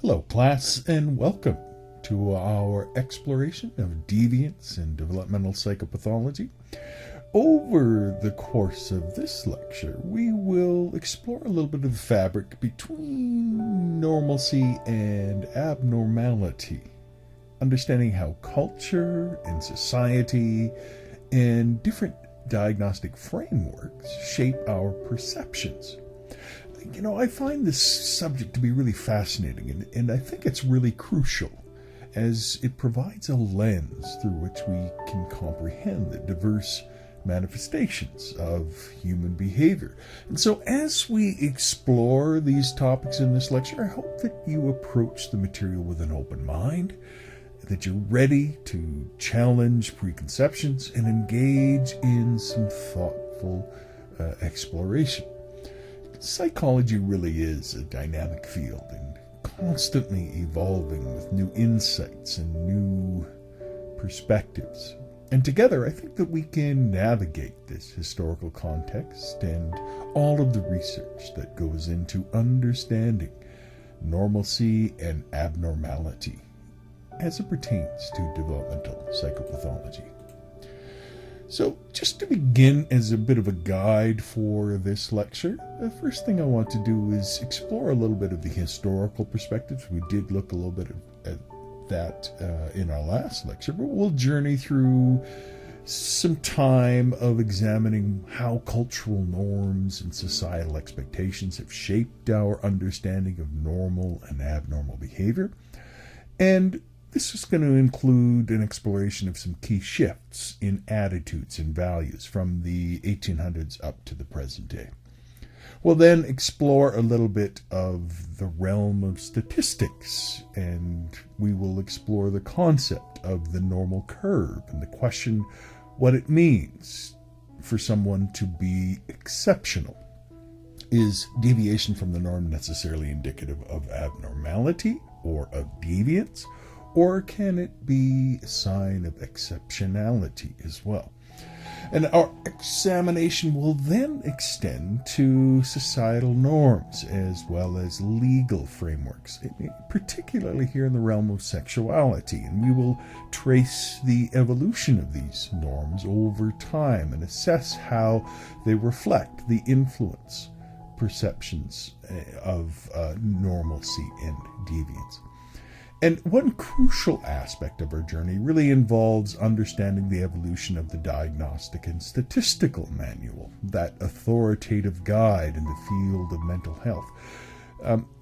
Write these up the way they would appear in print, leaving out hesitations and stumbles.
Hello, class, and welcome to our exploration of deviance and developmental psychopathology. Over the course of this lecture, we will explore a little bit of the fabric between normalcy and abnormality, understanding how culture and society and different diagnostic frameworks shape our perceptions. I find this subject to be really fascinating, and I think it's really crucial as it provides a lens through which we can comprehend the diverse manifestations of human behavior. And so as we explore these topics in this lecture, I hope that you approach the material with an open mind, that you're ready to challenge preconceptions and engage in some thoughtful exploration. Psychology really is a dynamic field and constantly evolving with new insights and new perspectives. And together, I think that we can navigate this historical context and all of the research that goes into understanding normalcy and abnormality as it pertains to developmental psychopathology. So, just to begin as a bit of a guide for this lecture, the first thing I want to do is explore a little bit of the historical perspectives. We did look a little bit at that in our last lecture, but we'll journey through some time of examining how cultural norms and societal expectations have shaped our understanding of normal and abnormal behavior. And this is going to include an exploration of some key shifts in attitudes and values from the 1800s up to the present day. We'll then explore a little bit of the realm of statistics, and we will explore the concept of the normal curve and the question what it means for someone to be exceptional. Is deviation from the norm necessarily indicative of abnormality or of deviance? Or can it be a sign of exceptionality as well? And our examination will then extend to societal norms as well as legal frameworks, particularly here in the realm of sexuality. And we will trace the evolution of these norms over time and assess how they reflect the influence perceptions of normalcy and deviance. And one crucial aspect of our journey really involves understanding the evolution of the Diagnostic and Statistical Manual, that authoritative guide in the field of mental health,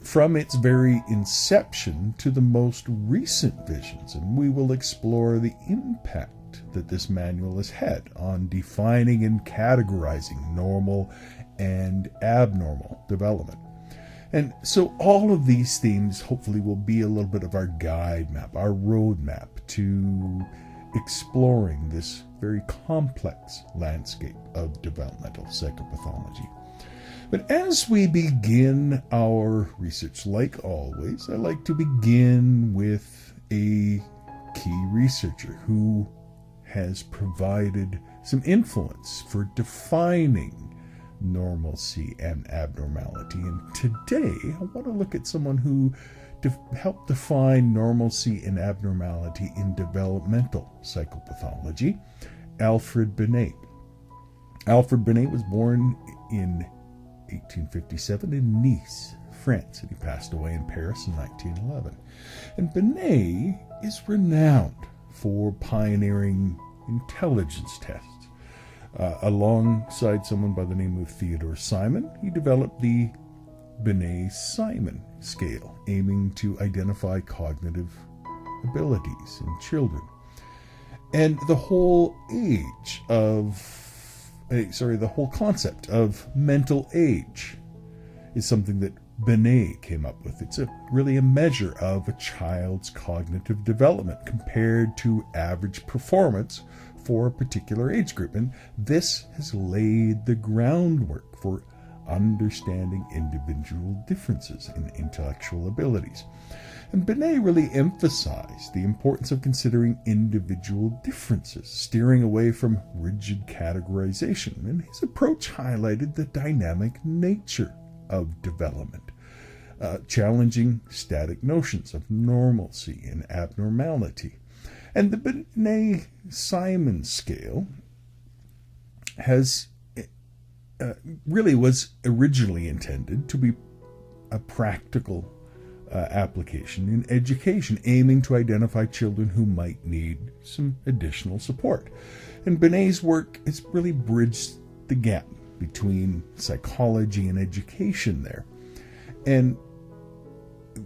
from its very inception to the most recent visions. And we will explore the impact that this manual has had on defining and categorizing normal and abnormal development. And so all of these themes hopefully will be a little bit of our guide map, our roadmap to exploring this very complex landscape of developmental psychopathology. But as we begin our research, like always, I like to begin with a key researcher who has provided some influence for defining normalcy and abnormality. And today I want to look at someone who helped define normalcy and abnormality in developmental psychopathology, Alfred Binet. Alfred Binet was born in 1857 in Nice, France, and he passed away in Paris in 1911. And Binet is renowned for pioneering intelligence tests. Alongside someone by the name of Theodore Simon, he developed the Binet-Simon scale, aiming to identify cognitive abilities in children. And the whole concept of mental age is something that Binet came up with. It's really a measure of a child's cognitive development compared to average performance for a particular age group. And this has laid the groundwork for understanding individual differences in intellectual abilities. And Binet really emphasized the importance of considering individual differences, steering away from rigid categorization. And his approach highlighted the dynamic nature of development, challenging static notions of normalcy and abnormality. And the Binet-Simon scale has really was originally intended to be a practical application in education, aiming to identify children who might need some additional support. And Binet's work has really bridged the gap between psychology and education there. And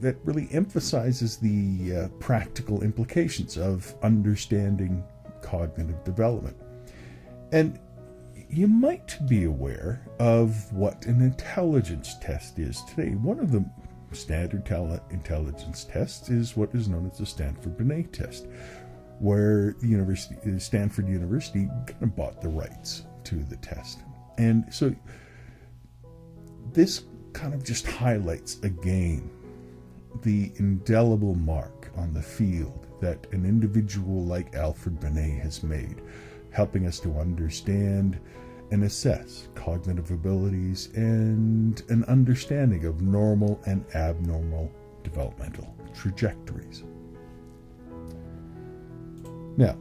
that really emphasizes the practical implications of understanding cognitive development. And you might be aware of what an intelligence test is today. One of the standard intelligence tests is what is known as the Stanford Binet test, where Stanford University kind of bought the rights to the test. And so this kind of just highlights again the indelible mark on the field that an individual like Alfred Binet has made, helping us to understand and assess cognitive abilities and an understanding of normal and abnormal developmental trajectories. Now,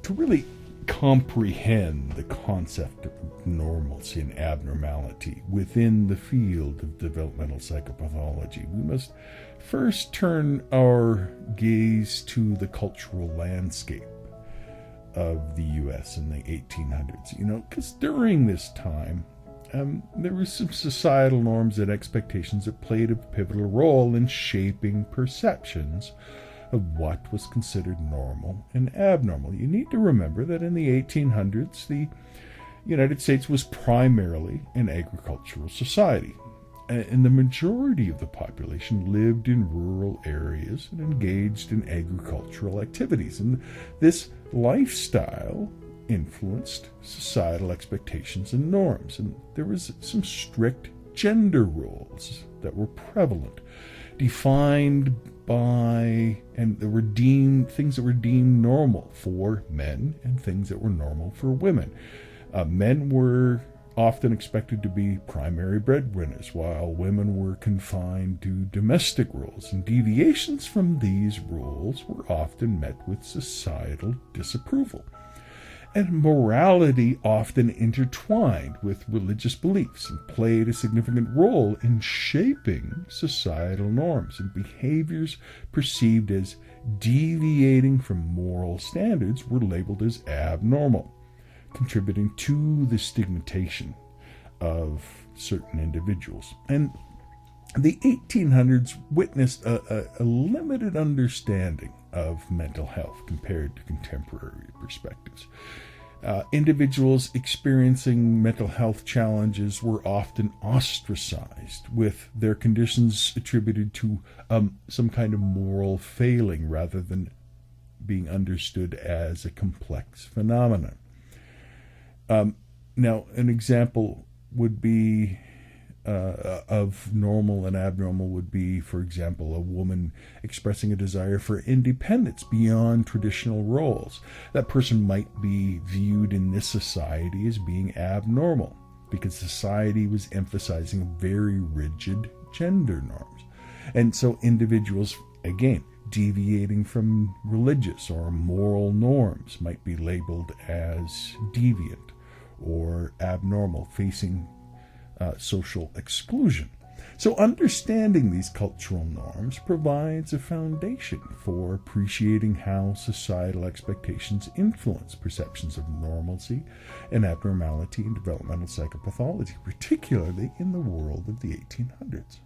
to really comprehend the concept of normalcy and abnormality within the field of developmental psychopathology, we must first turn our gaze to the cultural landscape of the U.S. in the 1800s. Because during this time, there were some societal norms and expectations that played a pivotal role in shaping perceptions of what was considered normal and abnormal. You need to remember that in the 1800s, the United States was primarily an agricultural society, and the majority of the population lived in rural areas and engaged in agricultural activities. And this lifestyle influenced societal expectations and norms, and there was some strict gender roles that were prevalent, defined by, and there were things that were deemed normal for men and things that were normal for women. Men were often expected to be primary breadwinners, while women were confined to domestic roles, and deviations from these rules were often met with societal disapproval. And morality often intertwined with religious beliefs and played a significant role in shaping societal norms, and behaviors perceived as deviating from moral standards were labeled as abnormal, contributing to the stigmatization of certain individuals. And the 1800s witnessed a limited understanding of mental health compared to contemporary perspectives. Individuals experiencing mental health challenges were often ostracized, with their conditions attributed to some kind of moral failing rather than being understood as a complex phenomenon. Now, an example would be of normal and abnormal would be, for example, a woman expressing a desire for independence beyond traditional roles. That person might be viewed in this society as being abnormal because society was emphasizing very rigid gender norms. And so individuals, again, deviating from religious or moral norms might be labeled as deviant or abnormal, facing social exclusion. So understanding these cultural norms provides a foundation for appreciating how societal expectations influence perceptions of normalcy and abnormality in developmental psychopathology, particularly in the world of the 1800s.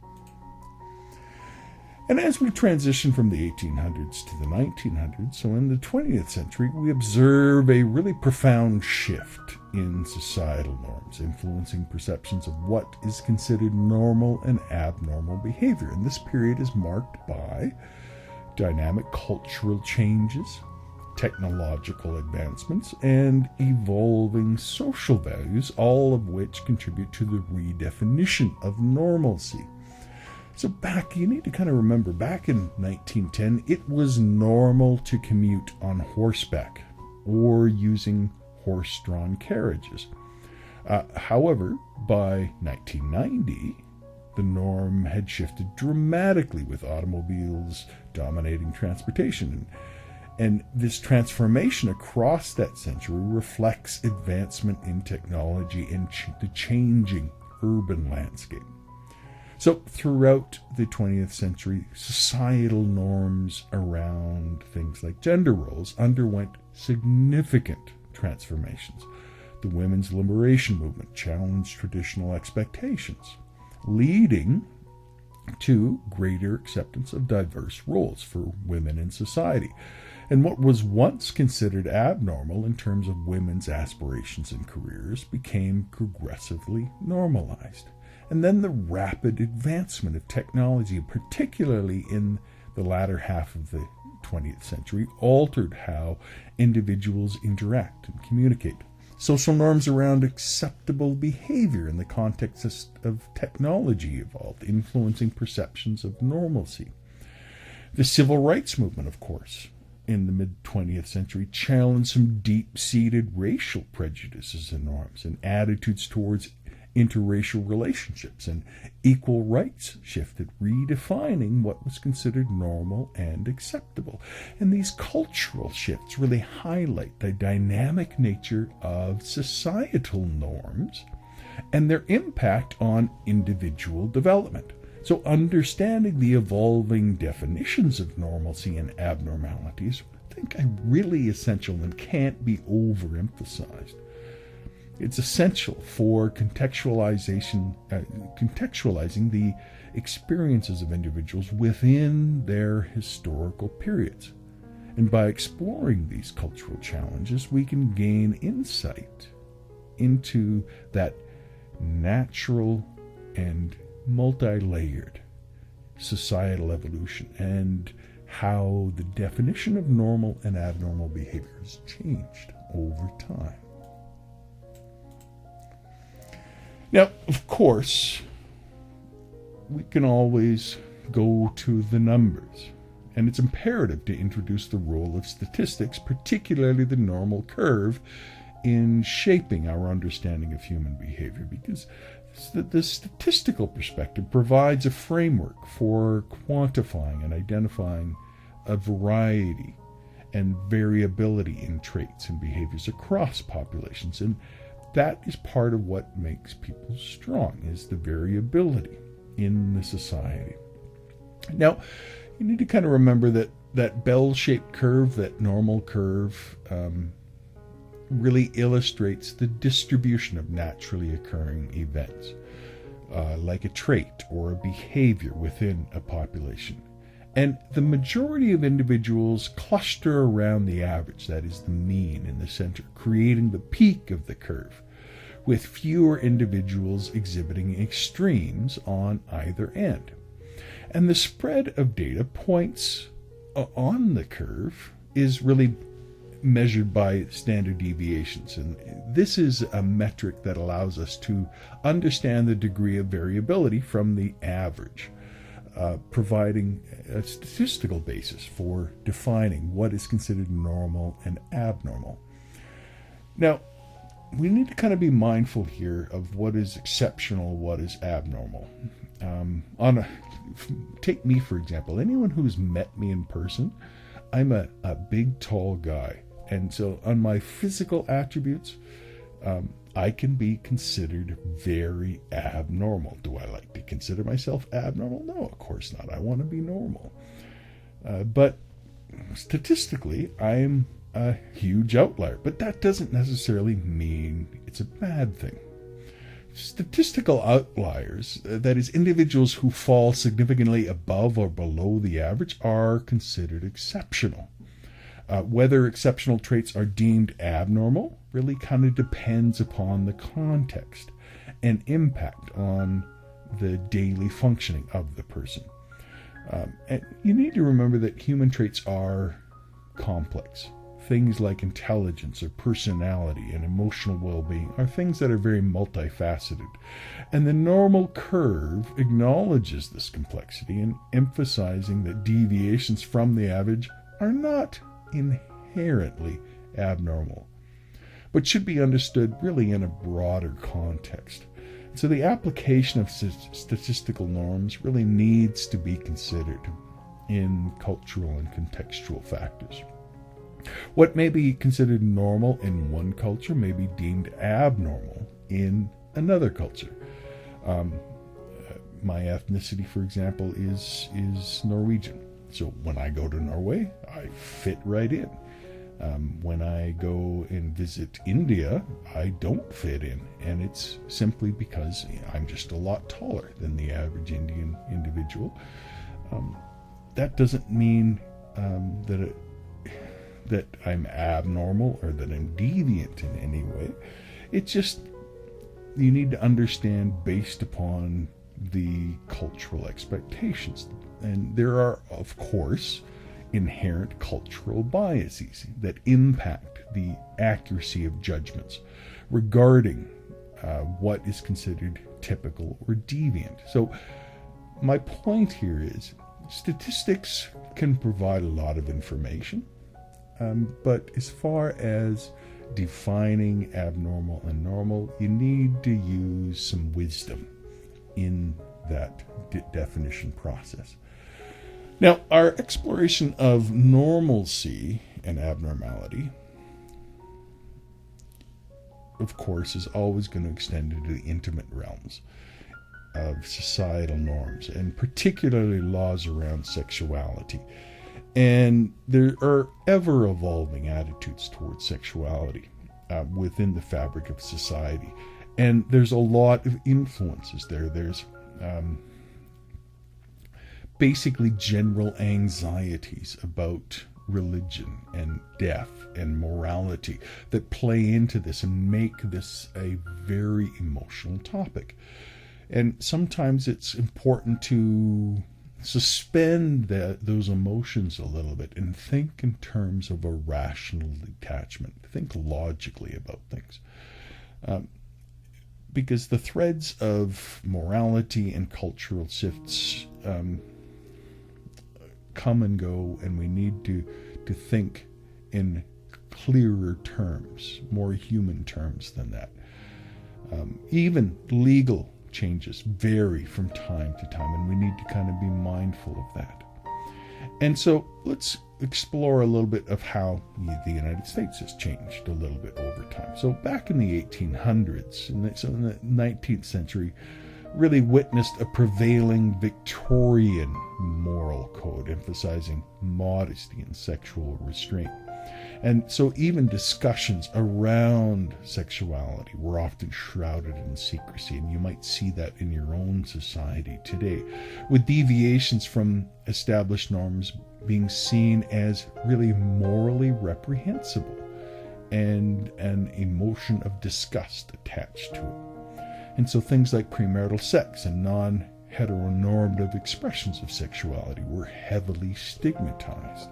And as we transition from the 1800s to the 1900s, so in the 20th century, we observe a really profound shift in societal norms, influencing perceptions of what is considered normal and abnormal behavior. And this period is marked by dynamic cultural changes, technological advancements, and evolving social values, all of which contribute to the redefinition of normalcy. So you need to kind of remember, back in 1910, it was normal to commute on horseback or using horse-drawn carriages. However, by 1990, The norm had shifted dramatically with automobiles dominating transportation. And this transformation across that century reflects advancement in technology and the changing urban landscape. So throughout the 20th century, societal norms around things like gender roles underwent significant transformations. The women's liberation movement challenged traditional expectations, leading to greater acceptance of diverse roles for women in society. And what was once considered abnormal in terms of women's aspirations and careers became progressively normalized. And then the rapid advancement of technology, particularly in the latter half of the 20th century, altered how individuals interact and communicate. Social norms around acceptable behavior in the context of technology evolved, influencing perceptions of normalcy. The civil rights movement, of course, in the mid-20th century, challenged some deep-seated racial prejudices and norms, and attitudes towards interracial relationships and equal rights shifted, redefining what was considered normal and acceptable. And these cultural shifts really highlight the dynamic nature of societal norms and their impact on individual development. So understanding the evolving definitions of normalcy and abnormalities, I think, are really essential and can't be overemphasized. It's essential for contextualizing the experiences of individuals within their historical periods. And by exploring these cultural challenges, we can gain insight into that natural and multi-layered societal evolution and how the definition of normal and abnormal behavior has changed over time. Now, of course, we can always go to the numbers, and it's imperative to introduce the role of statistics, particularly the normal curve, in shaping our understanding of human behavior, because the statistical perspective provides a framework for quantifying and identifying a variety and variability in traits and behaviors across populations. And that is part of what makes people strong, is the variability in the society. Now, you need to kind of remember that bell-shaped curve, that normal curve, really illustrates the distribution of naturally occurring events, like a trait or a behavior within a population. And the majority of individuals cluster around the average, that is the mean in the center, creating the peak of the curve, with fewer individuals exhibiting extremes on either end. And the spread of data points on the curve is really measured by standard deviations. And this is a metric that allows us to understand the degree of variability from the average, providing a statistical basis for defining what is considered normal and abnormal. Now, we need to kind of be mindful here of what is exceptional, what is abnormal. Take me, for example. Anyone who's met me in person, I'm a big, tall guy. And so on my physical attributes, I can be considered very abnormal. Do I like to consider myself abnormal? No, of course not. I want to be normal. But statistically, I'm a huge outlier. But that doesn't necessarily mean it's a bad thing. Statistical outliers, that is, individuals who fall significantly above or below the average, are considered exceptional. Whether exceptional traits are deemed abnormal really kind of depends upon the context and impact on the daily functioning of the person. And you need to remember that human traits are complex. Things like intelligence or personality and emotional well-being are things that are very multifaceted. And the normal curve acknowledges this complexity and emphasizing that deviations from the average are not inherently abnormal, but should be understood really in a broader context. So the application of statistical norms really needs to be considered in cultural and contextual factors. What may be considered normal in one culture may be deemed abnormal in another culture. My ethnicity, for example, is Norwegian. So when I go to Norway, I fit right in. When I go and visit India, I don't fit in. And it's simply because I'm just a lot taller than the average Indian individual. That doesn't mean that I'm abnormal or that I'm deviant in any way. It's just you need to understand based upon the cultural expectations. And there are, of course, inherent cultural biases that impact the accuracy of judgments regarding what is considered typical or deviant. So my point here is statistics can provide a lot of information, but as far as defining abnormal and normal, you need to use some wisdom in that definition process. Now, our exploration of normalcy and abnormality, of course, is always going to extend into the intimate realms of societal norms, and particularly laws around sexuality. And there are ever-evolving attitudes towards sexuality within the fabric of society. And there's a lot of influences there. There's basically general anxieties about religion and death and morality that play into this and make this a very emotional topic. And sometimes it's important to suspend those emotions a little bit and think in terms of a rational detachment. Think logically about things. Because the threads of morality and cultural shifts come and go, and we need to think in clearer terms, more human terms than that. Even legal changes vary from time to time, and we need to kind of be mindful of that. And so let's explore a little bit of how the United States has changed a little bit over time. So back in the 1800s, in the 19th century, really witnessed a prevailing Victorian moral code emphasizing modesty and sexual restraint. And so even discussions around sexuality were often shrouded in secrecy, and you might see that in your own society today, with deviations from established norms being seen as really morally reprehensible and an emotion of disgust attached to it. And so things like premarital sex and non-heteronormative expressions of sexuality were heavily stigmatized.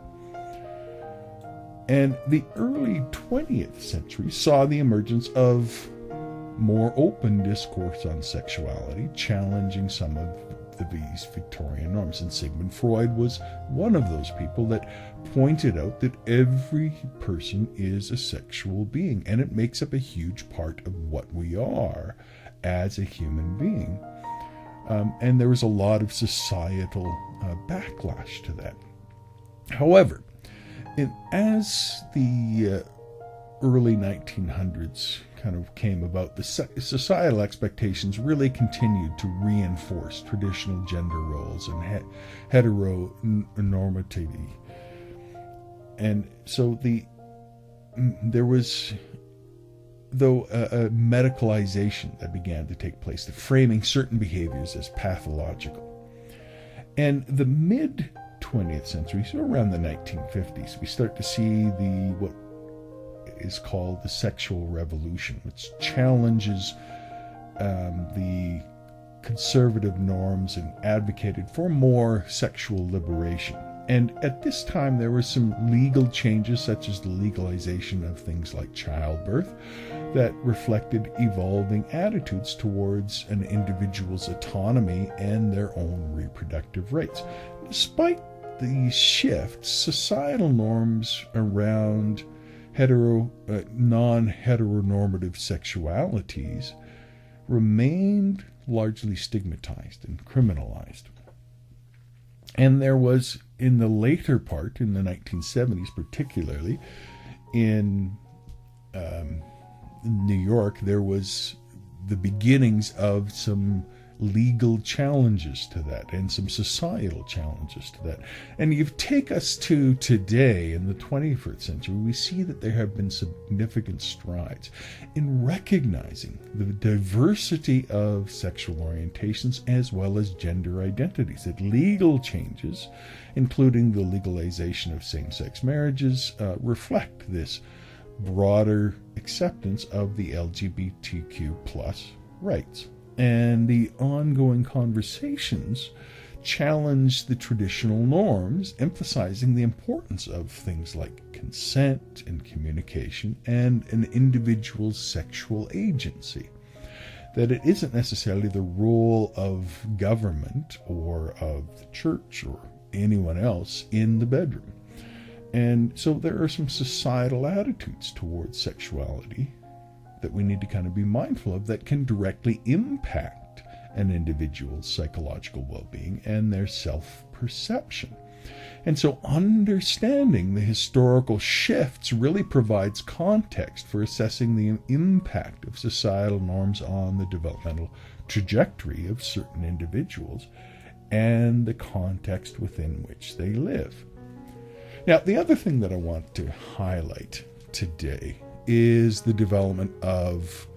And the early 20th century saw the emergence of more open discourse on sexuality, challenging some of these Victorian norms. And Sigmund Freud was one of those people that pointed out that every person is a sexual being, and it makes up a huge part of what we are as a human being. And there was a lot of societal backlash to that. However, as the early 1900s kind of came about, the societal expectations really continued to reinforce traditional gender roles and heteronormativity. And so there was, though, a medicalization that began to take place, the framing certain behaviors as pathological. And the mid-20th century, so around the 1950s, we start to see what is called the sexual revolution, which challenges the conservative norms and advocated for more sexual liberation. And at this time, there were some legal changes, such as the legalization of things like childbirth, that reflected evolving attitudes towards an individual's autonomy and their own reproductive rights. Despite these shifts, societal norms around non-heteronormative sexualities remained largely stigmatized and criminalized. And there was, in the later part, in the 1970s particularly, in New York, there was the beginnings of some legal challenges to that and some societal challenges to that. And you take us to today in the 21st century, we see that there have been significant strides in recognizing the diversity of sexual orientations as well as gender identities. That legal changes, including the legalization of same-sex marriages, reflect this broader acceptance of the LGBTQ plus rights. And the ongoing conversations challenge the traditional norms, emphasizing the importance of things like consent and communication and an individual's sexual agency. That it isn't necessarily the role of government or of the church or anyone else in the bedroom. And so there are some societal attitudes towards sexuality that we need to kind of be mindful of that can directly impact an individual's psychological well-being and their self-perception. And so understanding the historical shifts really provides context for assessing the impact of societal norms on the developmental trajectory of certain individuals and the context within which they live. Now, the other thing that I want to highlight today is the development of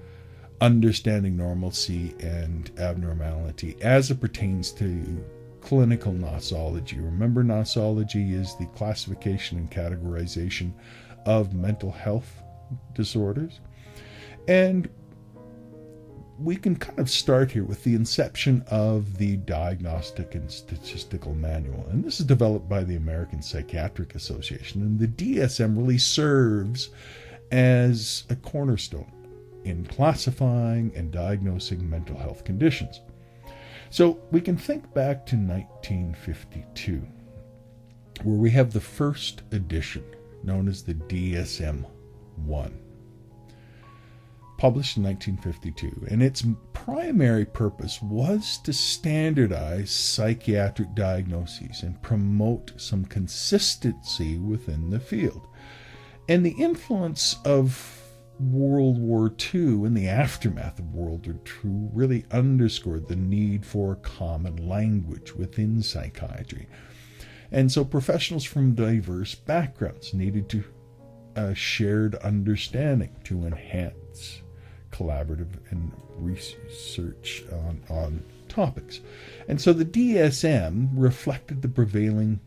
understanding normalcy and abnormality as it pertains to clinical nosology. Remember, nosology is the classification and categorization of mental health disorders. And we can kind of start here with the inception of the Diagnostic and Statistical Manual. And this is developed by the American Psychiatric Association. And the DSM really serves as a cornerstone in classifying and diagnosing mental health conditions. So we can think back to 1952, where we have the first edition, known as the DSM-1, published in 1952, and its primary purpose was to standardize psychiatric diagnoses and promote some consistency within the field. And the influence of World War II and the aftermath of World War II really underscored the need for a common language within psychiatry. And so professionals from diverse backgrounds needed to shared understanding to enhance collaborative and research on topics. And so the DSM reflected the prevailing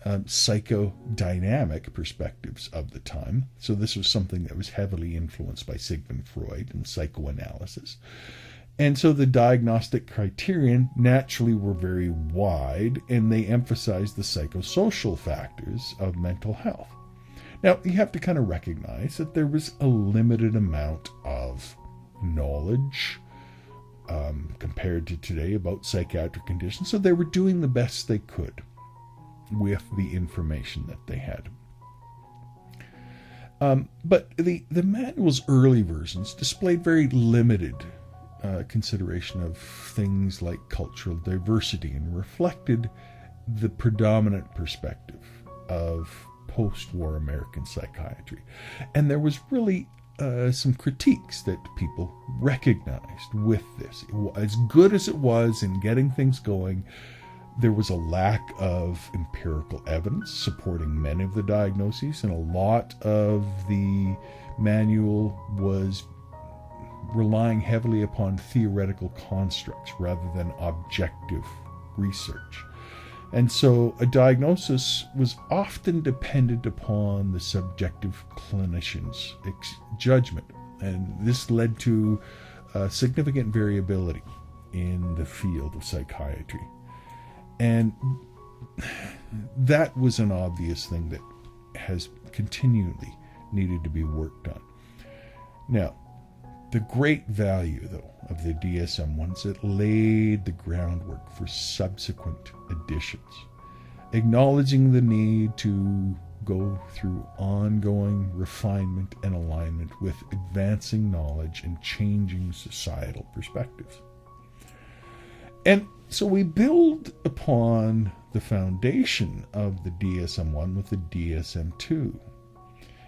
psychodynamic perspectives of the time. So this was something that was heavily influenced by Sigmund Freud and psychoanalysis. And so the diagnostic criterion naturally were very wide, and they emphasized the psychosocial factors of mental health. Now, you have to kind of recognize that there was a limited amount of knowledge compared to today about psychiatric conditions, so they were doing the best they could with the information that they had. But the manual's early versions displayed very limited consideration of things like cultural diversity and reflected the predominant perspective of post-war American psychiatry. And there was really some critiques that people recognized with this. As good as it was in getting things going, there was a lack of empirical evidence supporting many of the diagnoses, and a lot of the manual was relying heavily upon theoretical constructs rather than objective research. And so a diagnosis was often dependent upon the subjective clinician's judgment, and this led to significant variability in the field of psychiatry. And that was an obvious thing that has continually needed to be worked on. Now, the great value, though, of the DSM-1 is it laid the groundwork for subsequent editions, acknowledging the need to go through ongoing refinement and alignment with advancing knowledge and changing societal perspectives. And so we build upon the foundation of the DSM-1 with the DSM-2.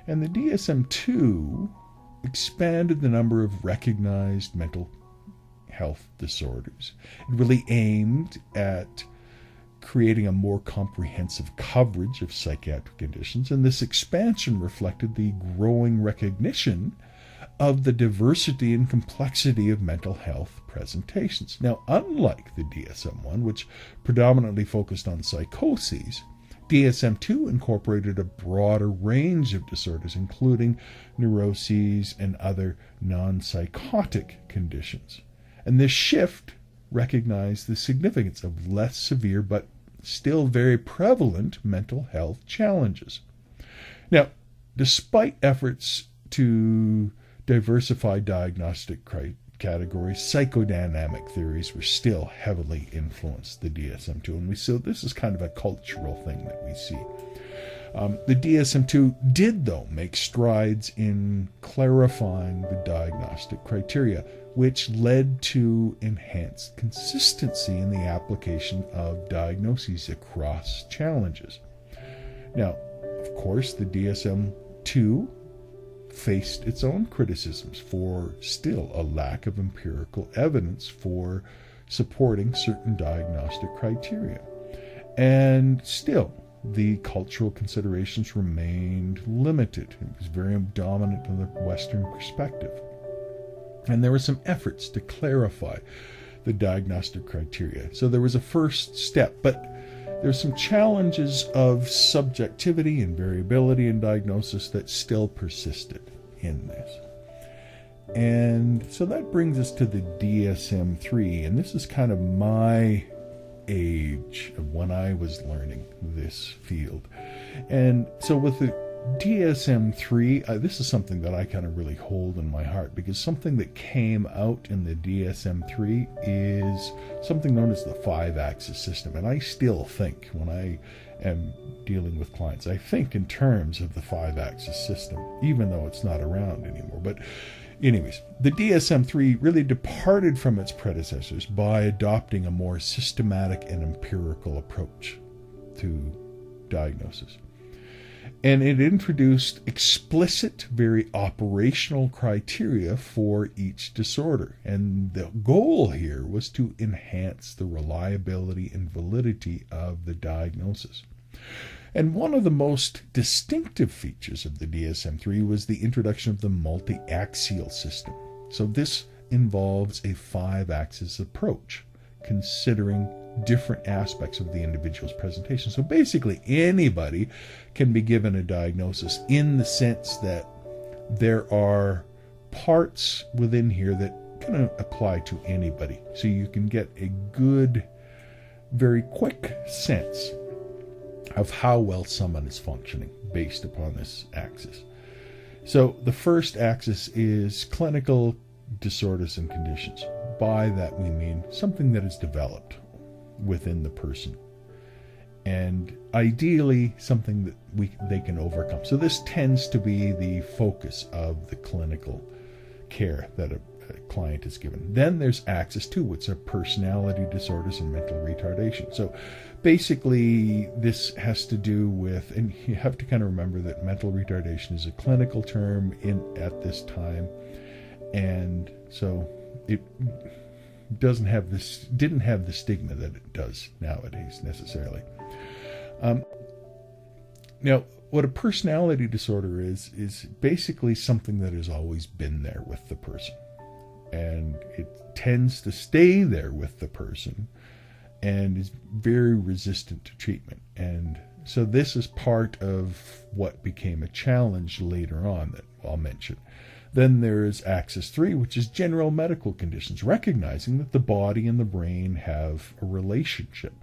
And the DSM-2 expanded the number of recognized mental health disorders. It really aimed at creating a more comprehensive coverage of psychiatric conditions, and this expansion reflected the growing recognition of the diversity and complexity of mental health presentations. Now, unlike the DSM-1, which predominantly focused on psychoses, DSM-2 incorporated a broader range of disorders, including neuroses and other non-psychotic conditions. And this shift recognized the significance of less severe but still very prevalent mental health challenges. Now, despite efforts to diversify diagnostic categories, psychodynamic theories were still heavily influenced the DSM-2, and so this is kind of a cultural thing that we see. The DSM-2 did, though, make strides in clarifying the diagnostic criteria, which led to enhanced consistency in the application of diagnoses across challenges. Now, of course, the DSM-2 faced its own criticisms for still a lack of empirical evidence for supporting certain diagnostic criteria. And still, the cultural considerations remained limited. It was very dominant in the Western perspective. And there were some efforts to clarify the diagnostic criteria. So there was a first step, but there's some challenges of subjectivity and variability in diagnosis that still persisted in this. And so that brings us to the DSM-3, and this is kind of my age of when I was learning this field. And so with the DSM-3, this is something that I kind of really hold in my heart, because something that came out in the DSM-3 is something known as the 5-axis system. And I still think, when I am dealing with clients, I think in terms of the 5-axis system, even though it's not around anymore. But anyways, the DSM-3 really departed from its predecessors by adopting a more systematic and empirical approach to diagnosis. And it introduced explicit, very operational criteria for each disorder. And the goal here was to enhance the reliability and validity of the diagnosis. And one of the most distinctive features of the DSM-3 was the introduction of the multi-axial system. So this involves a 5-axis approach, considering different aspects of the individual's presentation. So basically, anybody can be given a diagnosis in the sense that there are parts within here that kind of apply to anybody. So you can get a good, very quick sense of how well someone is functioning based upon this axis. So the first axis is clinical disorders and conditions. By that we mean something that is developed within the person, and ideally something that they can overcome. So this tends to be the focus of the clinical care that a client is given. Then there's axis 2, which are personality disorders and mental retardation. So basically this has to do with, and you have to kind of remember that mental retardation is a clinical term at this time, and so it didn't have the stigma that it does nowadays necessarily. Now, what a personality disorder is basically something that has always been there with the person, and it tends to stay there with the person and is very resistant to treatment. And so this is part of what became a challenge later on that I'll mention. Then there is axis 3, which is general medical conditions, recognizing that the body and the brain have a relationship.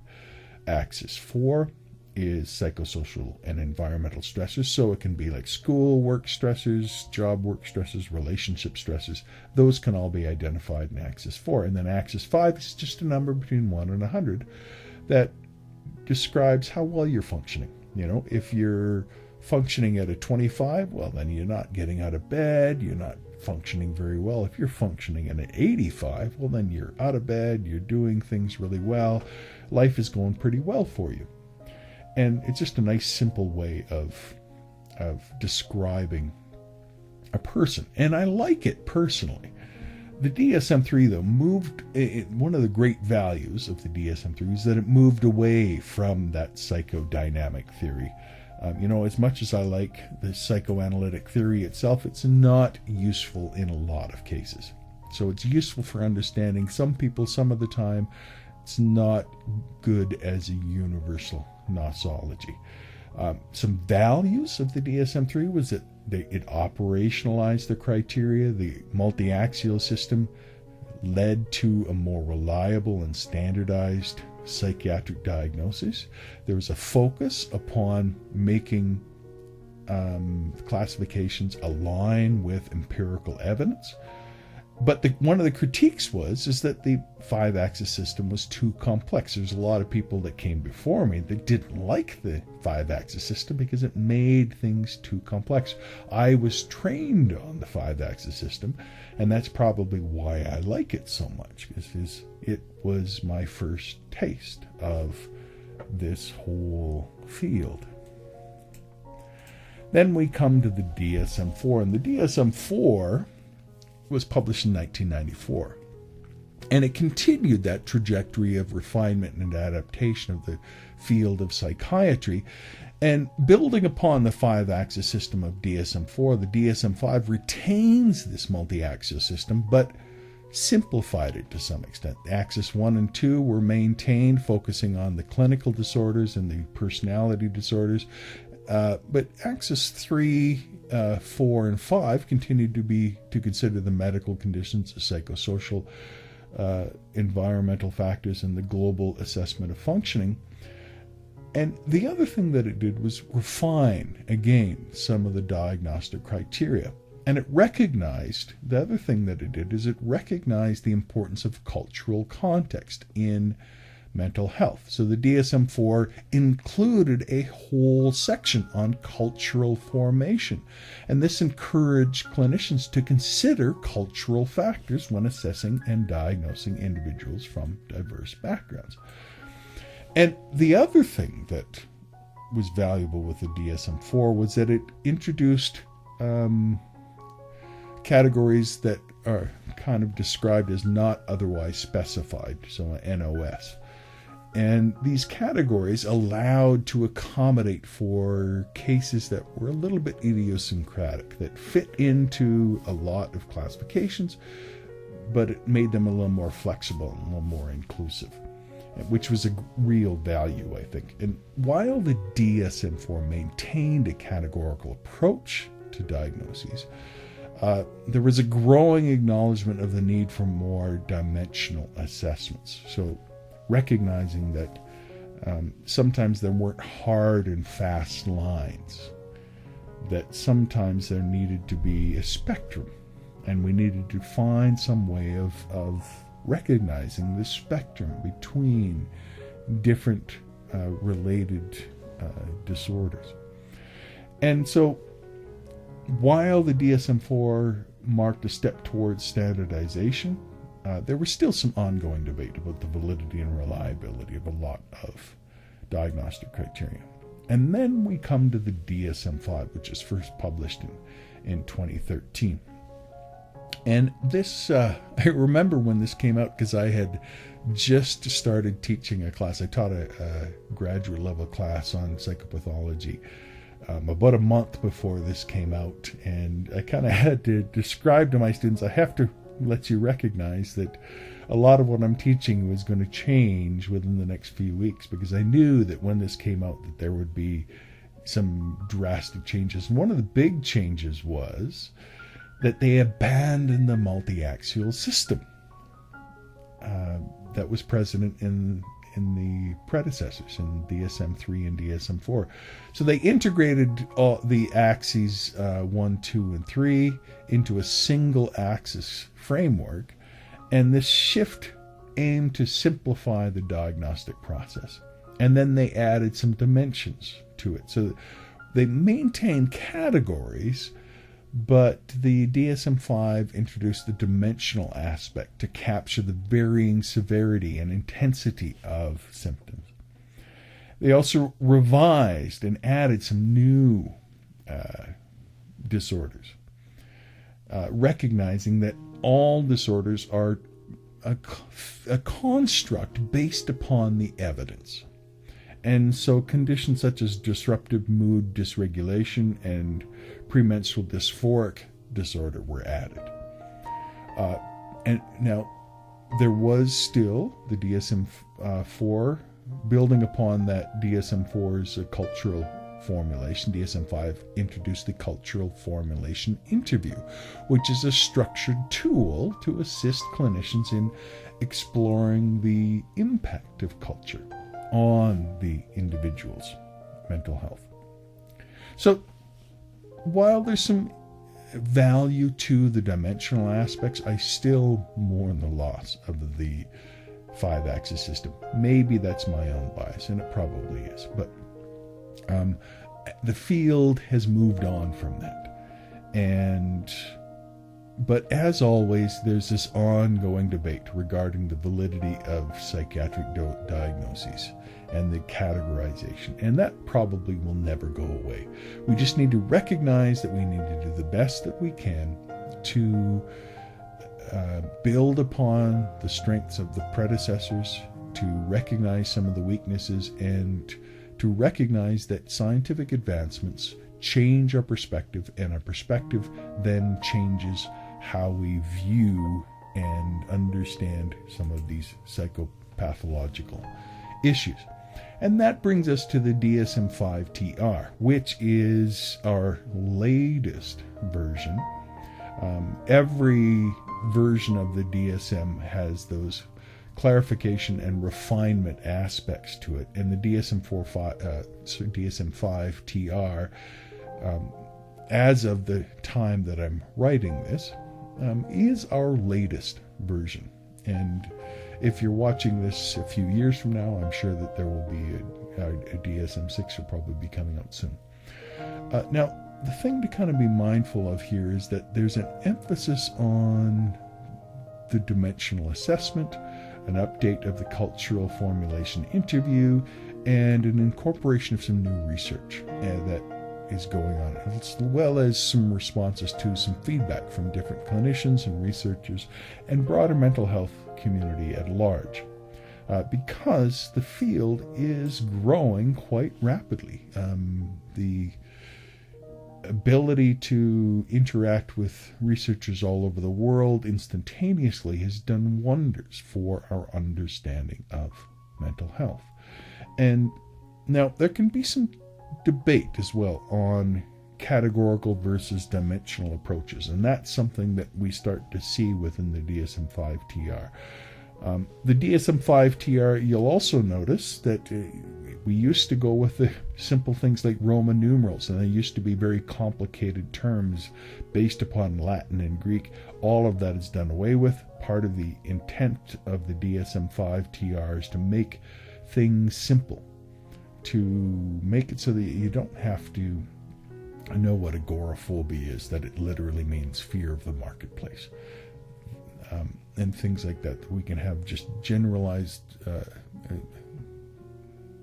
Axis 4 is psychosocial and environmental stressors. So it can be like school work stressors, job work stressors, relationship stressors. Those can all be identified in axis 4. And then axis 5 is just a number between 1 and 100 that describes how well you're functioning. You know, if you're functioning at a 25, well, then you're not getting out of bed, you're not functioning very well. If you're functioning at an 85, well, then you're out of bed, you're doing things really well, life is going pretty well for you. And it's just a nice, simple way of describing a person. And I like it personally. The DSM-3, though, moved, one of the great values of the DSM-3 is that it moved away from that psychodynamic theory. As much as I like the psychoanalytic theory itself, it's not useful in a lot of cases. So it's useful for understanding some people some of the time. It's not good as a universal nosology. Some values of the DSM-3 was that it operationalized the criteria. The multi-axial system led to a more reliable and standardized psychiatric diagnosis. There was a focus upon making classifications align with empirical evidence. But one of the critiques is that the 5-axis system was too complex. There's a lot of people that came before me that didn't like the 5-axis system because it made things too complex. I was trained on the 5-axis system, and that's probably why I like it so much, because it was my first taste of this whole field. Then we come to the DSM-4, and the DSM-4 was published in 1994. And it continued that trajectory of refinement and adaptation of the field of psychiatry. And building upon the 5-axis system of DSM-4, the DSM-5 retains this multi-axial system, but simplified it to some extent. Axis 1 and 2 were maintained, focusing on the clinical disorders and the personality disorders. But Axis 3, 4, and 5 continued to consider the medical conditions, the psychosocial, environmental factors, and the global assessment of functioning. And the other thing that it did was refine, again, some of the diagnostic criteria. And it recognized, the other thing that it did is it recognized the importance of cultural context in mental health. So the DSM-4 included a whole section on cultural formation. And this encouraged clinicians to consider cultural factors when assessing and diagnosing individuals from diverse backgrounds. And the other thing that was valuable with the DSM-4 was that it introduced categories that are kind of described as not otherwise specified, so an NOS. And these categories allowed to accommodate for cases that were a little bit idiosyncratic, that fit into a lot of classifications, but it made them a little more flexible and a little more inclusive, which was a real value, I think. And while the DSM-4 maintained a categorical approach to diagnoses, there was a growing acknowledgement of the need for more dimensional assessments. So recognizing that sometimes there weren't hard and fast lines, that sometimes there needed to be a spectrum, and we needed to find some way of recognizing the spectrum between different related disorders. And so while the DSM-4 marked a step towards standardization, there was still some ongoing debate about the validity and reliability of a lot of diagnostic criteria. And then we come to the DSM-5, which is first published in 2013. And this, I remember when this came out because I had just started teaching a class. I taught a graduate level class on psychopathology about a month before this came out. And I kind of had to describe to my students, I have to let you recognize that a lot of what I'm teaching was going to change within the next few weeks, because I knew that when this came out that there would be some drastic changes. And one of the big changes was that they abandoned the multi-axial system that was present in the predecessors, in DSM-3 and DSM-4. So they integrated all the axes 1, 2, and 3 into a single axis framework, and this shift aimed to simplify the diagnostic process. And then they added some dimensions to it. So they maintain categories, but the DSM-5 introduced the dimensional aspect to capture the varying severity and intensity of symptoms. They also revised and added some new disorders, recognizing that all disorders are a construct based upon the evidence. And so conditions such as disruptive mood dysregulation and premenstrual dysphoric disorder were added. And now, there was still the DSM-4, building upon that DSM-4's cultural formulation. DSM-5 introduced the cultural formulation interview, which is a structured tool to assist clinicians in exploring the impact of culture on the individual's mental health. So, while there's some value to the dimensional aspects, I still mourn the loss of the 5-axis system. Maybe that's my own bias, and it probably is, but the field has moved on from that. But as always, there's this ongoing debate regarding the validity of psychiatric diagnoses and the categorization, and that probably will never go away. We just need to recognize that we need to do the best that we can to build upon the strengths of the predecessors, to recognize some of the weaknesses, and to recognize that scientific advancements change our perspective, and our perspective then changes how we view and understand some of these psychopathological issues. And that brings us to the DSM-5-TR, which is our latest version. Every version of the DSM has those clarification and refinement aspects to it, and the DSM-5-TR, as of the time that I'm writing this, is our latest version. And if you're watching this a few years from now, I'm sure that there will be a DSM-6 will probably be coming out soon. Now, the thing to kind of be mindful of here is that there's an emphasis on the dimensional assessment, an update of the cultural formulation interview, and an incorporation of some new research that is going on, as well as some responses to some feedback from different clinicians and researchers and broader mental health community at large, because the field is growing quite rapidly. The ability to interact with researchers all over the world instantaneously has done wonders for our understanding of mental health. And now there can be some debate as well on categorical versus dimensional approaches, and that's something that we start to see within the DSM-5-TR. The DSM-5-TR, you'll also notice that we used to go with the simple things like Roman numerals, and they used to be very complicated terms based upon Latin and Greek. All of that is done away with. Part of the intent of the DSM-5-TR is to make things simple, to make it so that you don't have to know what agoraphobia is, that it literally means fear of the marketplace, and things like that. We can have just generalized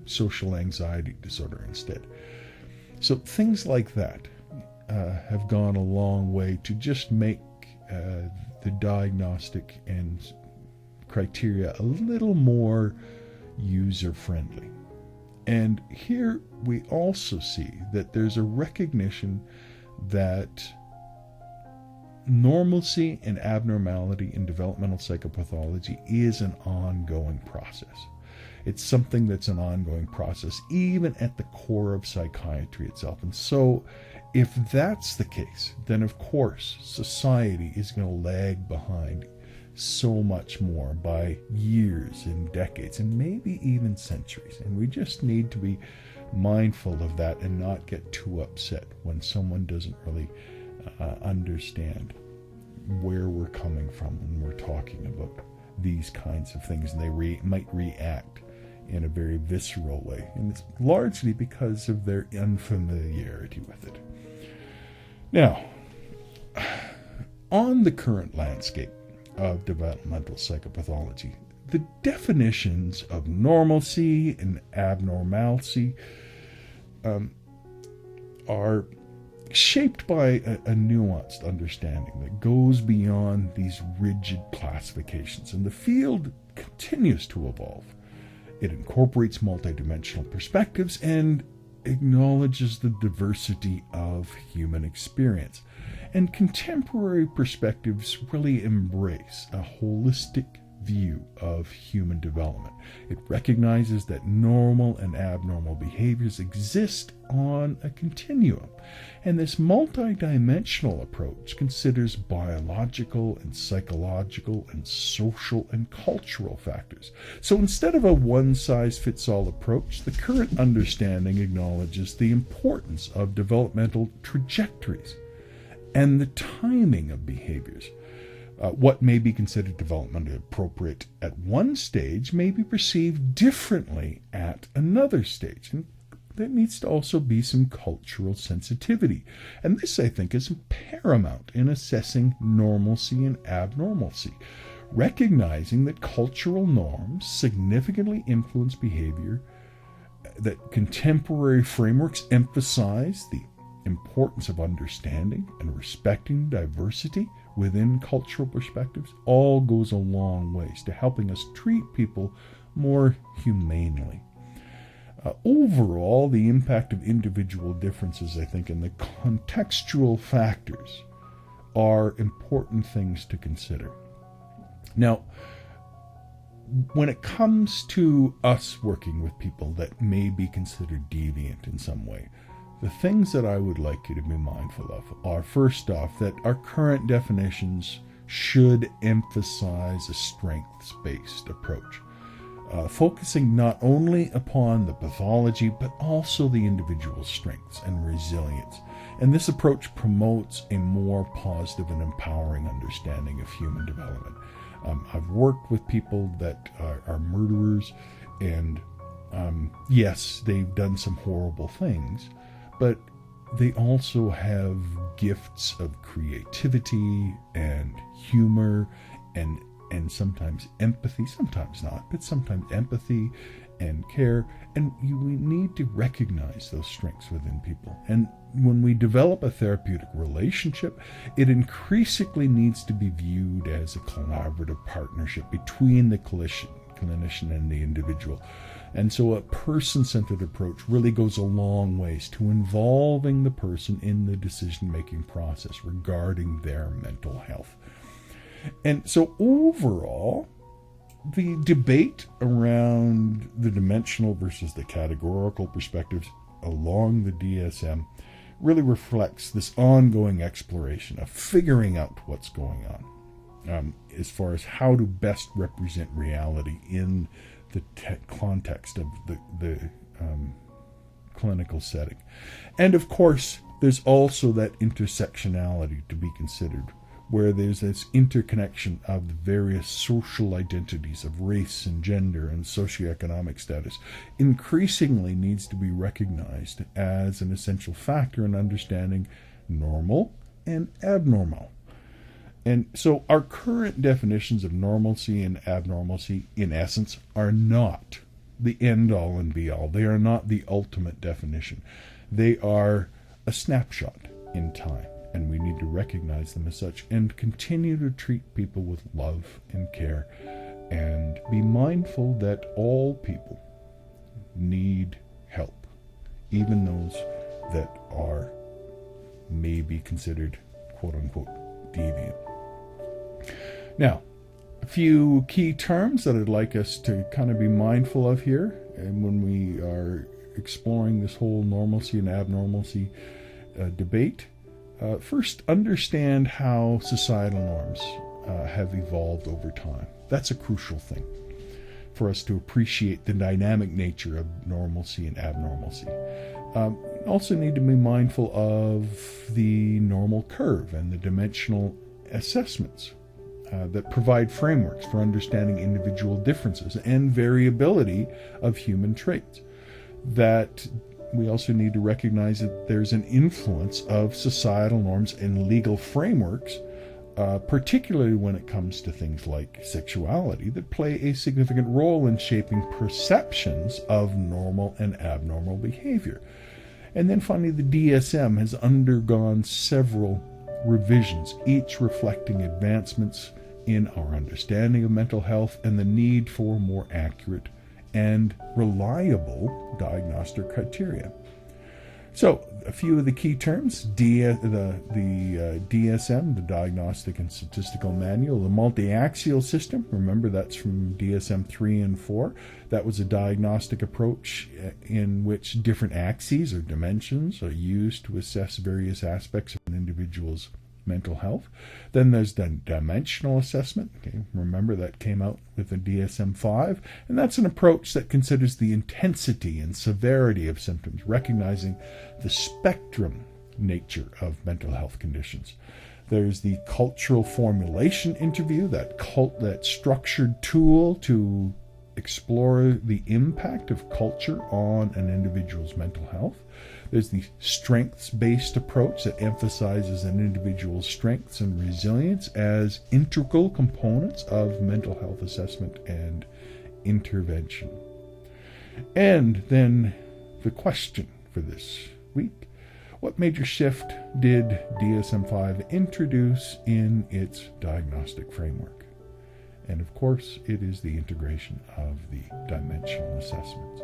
social anxiety disorder instead. So things like that have gone a long way to just make the diagnostic and criteria a little more user-friendly. And here we also see that there's a recognition that normalcy and abnormality in developmental psychopathology is an ongoing process. It's something that's an ongoing process, even at the core of psychiatry itself. And so, if that's the case, then of course society is going to lag behind so much more by years and decades and maybe even centuries. And we just need to be mindful of that and not get too upset when someone doesn't really understand where we're coming from when we're talking about these kinds of things, and they might react in a very visceral way, and it's largely because of their unfamiliarity with it. Now, on the current landscape of developmental psychopathology, the definitions of normalcy and abnormalcy are shaped by a nuanced understanding that goes beyond these rigid classifications, and the field continues to evolve. It incorporates multidimensional perspectives and acknowledges the diversity of human experience. And contemporary perspectives really embrace a holistic view of human development. It recognizes that normal and abnormal behaviors exist on a continuum, and this multidimensional approach considers biological and psychological and social and cultural factors. So instead of a one-size-fits-all approach, the current understanding acknowledges the importance of developmental trajectories and the timing of behaviors. What may be considered developmentally appropriate at one stage may be perceived differently at another stage. And there needs to also be some cultural sensitivity. And this, I think, is paramount in assessing normalcy and abnormalcy, recognizing that cultural norms significantly influence behavior, that contemporary frameworks emphasize the importance of understanding and respecting diversity within cultural perspectives, all goes a long ways to helping us treat people more humanely. Overall, the impact of individual differences, I think, and the contextual factors are important things to consider. Now, when it comes to us working with people that may be considered deviant in some way, the things that I would like you to be mindful of are, first off, that our current definitions should emphasize a strengths-based approach, focusing not only upon the pathology, but also the individual's strengths and resilience. And this approach promotes a more positive and empowering understanding of human development. I've worked with people that are murderers, and yes, they've done some horrible things, but they also have gifts of creativity and humor and sometimes empathy, sometimes not, but sometimes empathy and care. And we need to recognize those strengths within people. And when we develop a therapeutic relationship, it increasingly needs to be viewed as a collaborative partnership between the clinician and the individual. And so a person-centered approach really goes a long ways to involving the person in the decision-making process regarding their mental health. And so overall, the debate around the dimensional versus the categorical perspectives along the DSM really reflects this ongoing exploration of figuring out what's going on as far as how to best represent reality in the context of the clinical setting. And of course, there's also that intersectionality to be considered, where there's this interconnection of the various social identities of race and gender and socioeconomic status increasingly needs to be recognized as an essential factor in understanding normal and abnormal. And so our current definitions of normalcy and abnormalcy, in essence, are not the end-all and be-all. They are not the ultimate definition. They are a snapshot in time, and we need to recognize them as such and continue to treat people with love and care and be mindful that all people need help, even those that are maybe considered quote-unquote deviant. Now, a few key terms that I'd like us to kind of be mindful of here, and when we are exploring this whole normalcy and abnormalcy debate. First, understand how societal norms have evolved over time. That's a crucial thing for us to appreciate the dynamic nature of normalcy and abnormalcy. Also need to be mindful of the normal curve and the dimensional assessments. that provide frameworks for understanding individual differences and variability of human traits. That we also need to recognize that there's an influence of societal norms and legal frameworks, particularly when it comes to things like sexuality, that play a significant role in shaping perceptions of normal and abnormal behavior. And then finally, the DSM has undergone several revisions, each reflecting advancements in our understanding of mental health and the need for more accurate and reliable diagnostic criteria. So, a few of the key terms: DSM, the Diagnostic and Statistical Manual, the multi-axial system. Remember, that's from DSM 3 and 4. That was a diagnostic approach in which different axes or dimensions are used to assess various aspects of an individual's mental health. Then there's the dimensional assessment. Okay, remember, that came out with the DSM 5, and that's an approach that considers the intensity and severity of symptoms, recognizing the spectrum nature of mental health conditions. There's the cultural formulation interview, that structured tool to explore the impact of culture on an individual's mental health. There's the strengths-based approach that emphasizes an individual's strengths and resilience as integral components of mental health assessment and intervention. And then the question for this week: what major shift did DSM-5 introduce in its diagnostic framework? And of course, it is the integration of the dimensional assessments.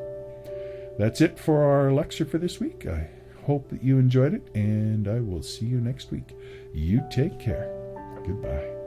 That's it for our lecture for this week. I hope that you enjoyed it, and I will see you next week. You take care. Goodbye.